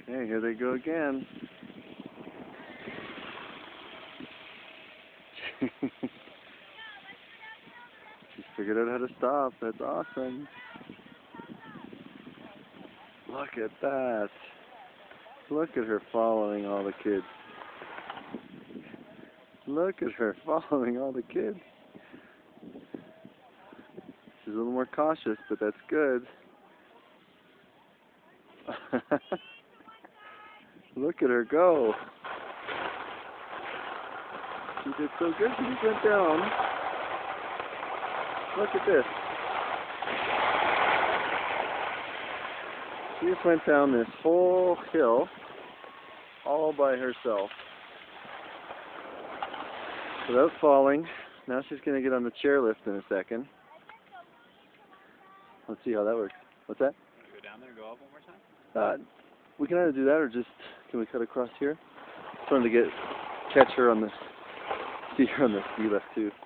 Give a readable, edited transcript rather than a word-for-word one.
Hey, here they go again. She's figured out how to stop. That's awesome. Look at that. Look at her following all the kids. Look at her following all the kids. She's a little more cautious, but that's good. Look at her go. She did so good. She just went down. Look at this. She just went down this whole hill all by herself without falling. Now she's going to get on the chairlift in a second. Let's see how that works. What's that? Go down there and go up one more time? We can either do that or just, can we cut across here? Just wanted to catch her on the, see her on the ski lift too.